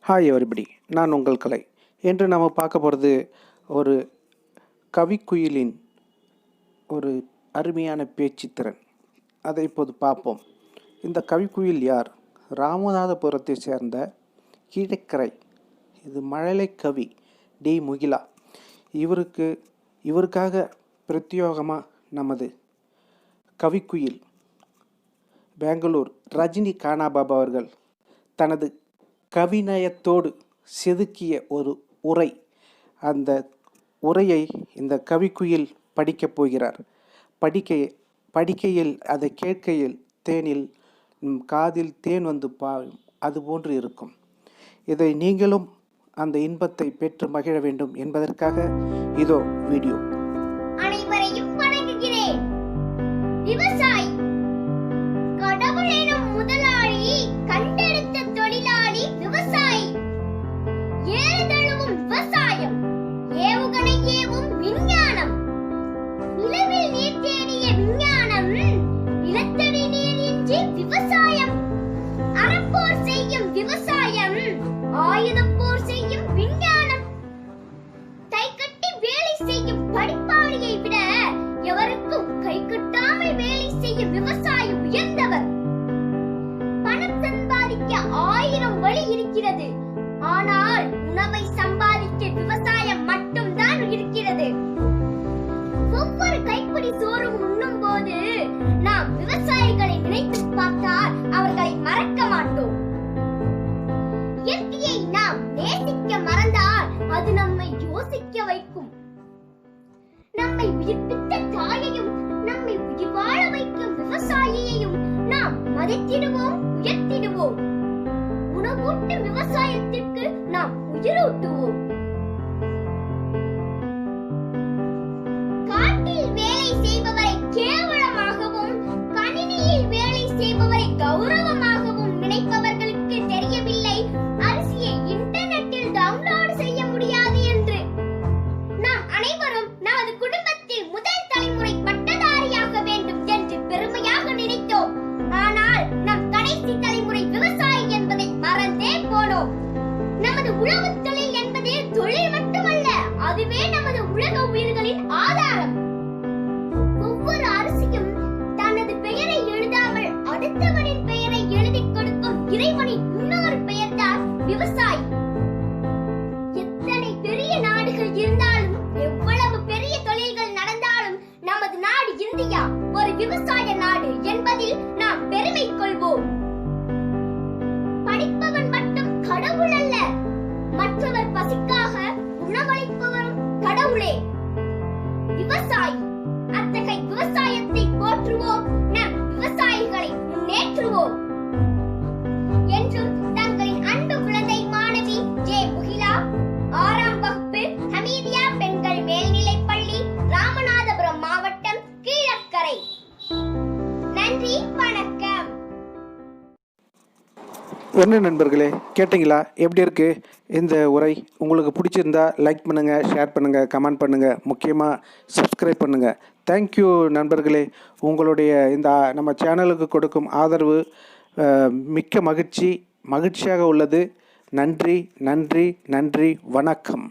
Hi everybody, நான் உங்கள் கலை. இன்று நாம் பார்க்க போகிறது ஒரு கவிக்குயிலின் ஒரு அருமையான பேச்சுத்திறன். அதை இப்போது பார்ப்போம். இந்த கவிக்குயில் யார்? ராமநாதபுரத்தை சேர்ந்த கீழக்கரை, இது மழலை கவி டி முகிலா. இவருக்காக பிரத்யோகமாக நமது கவிக்குயில் பெங்களூர் ரஜினி கானாபாபா அவர்கள் தனது கவிநயத்தோடு செதுக்கிய ஒரு உரை. அந்த உரையை இந்த கவிக்குயில் படிக்கப் போகிறார். படிக்கையில் அதை கேட்கையில் தேனில் காதில் தேன் வந்து பாயும், அதுபோன்று இருக்கும். இதை நீங்களும் அந்த இன்பத்தை பெற்று மகிழ வேண்டும் என்பதற்காக இதோ வீடியோ. அனைவரையும் வணங்குகிறேன். விவசாயி கடவுள் எனும் முதலாளி, கண்டெடுத்த தொழிலாளி விவசாயி. ஏறுதழுவும் விவசாயம், ஏவுகணை ஏவும் விஞ்ஞானம், நிலவில் நீர் தேடிய விஞ்ஞானம், நிலத்தடி நீர் இன்றி விவசாயம், அறப்போர் செய்யும் விவசாயம், ஆயுதப்போர் செய்யும் விஞ்ஞானம், தைக்கட்டி வேலை செய்யும் படிப்பாளியை விட எவருக்கும் கை கட்டாமல் வேலை செய்யும் விவசாயம் உயர்ந்தவர். பணம் சம்பாதிக்க 1000 வழி இருக்கிறது, ஆனால் உணவை சம்பாதிக்க விவசாயம் மட்டும்தான் இருக்கிறது. ஒவ்வொரு கைப்பிடி சோறும் உண்ணும் போது நாம் விவசாயிகளை நினைத்து பார்த்தால் அவர்களை மறக்க மாட்டோம். இயற்கையை நாம் நேசிக்க மறந்தால் அது நம்மை யோசிக்க வைக்கும். நம்மை உயிர்ப்பித்த தாயையும் நம்மை உயிர் வாழ வைக்கும் விவசாயியையும் நாம் மதித்திடுவோம், உயர்த்திடுவோம். உணவூட்டும் விவசாயத்திற்கு நாம் உயிரூட்டுவோம். காட்டில் வேலை செய்பவரை கேவலமாகவும், கணினியில் வேலை செய்பவரை கௌரவமாகவும் நினைப்பவர்களுக்கு தெரியவில்லை அரிசியை இன்டர்நெட்டில் டவுன்லோட் செய்ய முடியாது என்று. நாம் அனைவரும் நமது குடும்பத்தில் முதல் தலைமுறை பட்டதாரியாக வேண்டும் என்று பெருமையாக நினைத்தோம். ஆனால் நம் கடைசி தலைமுறை விவசாயி என்பதை மறந்தே போனோம். நமது உழவு தொழில் என்பது தொழில் மட்டுமல்ல, அதுவே நமது உலக உயிர்களின் ஆதாரம். ஒவ்வொரு அரிசியும் தனது பெயரை எழுதாமல் அடுத்தவனின் பெயரை எழுதி கொடுக்கும் இறைவனின் இன்னொரு பெயர்தான் விவசாயி. எத்தனை பெரிய நாடுகள் இருந்தாலும், எவ்வளவு பெரிய தொழில்கள் நடந்தாலும், நமது நாடு இந்தியா ஒரு விவசாய நாடு என்பதில் நாம் பெருமை கொள்வோம். படிப்பவன் மட்டும் கடவுள் அல்ல, மற்றவர் பசிக்காக உணவளிப்பவரும் கடவுளே. விவசாயி, அத்தகைய விவசாயத்தை போற்றுவோம், நம் விவசாயிகளை முன்னேற்றுவோம் என்றும் தங்களின் அன்பு குழந்தை மாணவி ஜே முகிலா, 6ஆம் வகுப்பு, ஹமீதியா பெண்கள் மேல்நிலைப் பள்ளி, ராமநாதபுரம் மாவட்டம், கீழக்கரை. நன்றி, வணக்கம். என்ன நண்பர்களே, கேட்டிங்களா? எப்படி இருக்கு இந்த உரை? உங்களுக்கு பிடிச்சிருந்தா லைக் பண்ணுங்கள், ஷேர் பண்ணுங்கள், கமெண்ட் பண்ணுங்கள், முக்கியமாக சப்ஸ்கிரைப் பண்ணுங்கள். தேங்க்யூ நண்பர்களே. உங்களுடைய இந்த நம்ம சேனலுக்கு கொடுக்கும் ஆதரவு மிக்க மகிழ்ச்சியாக உள்ளது. நன்றி, நன்றி, நன்றி, வணக்கம்.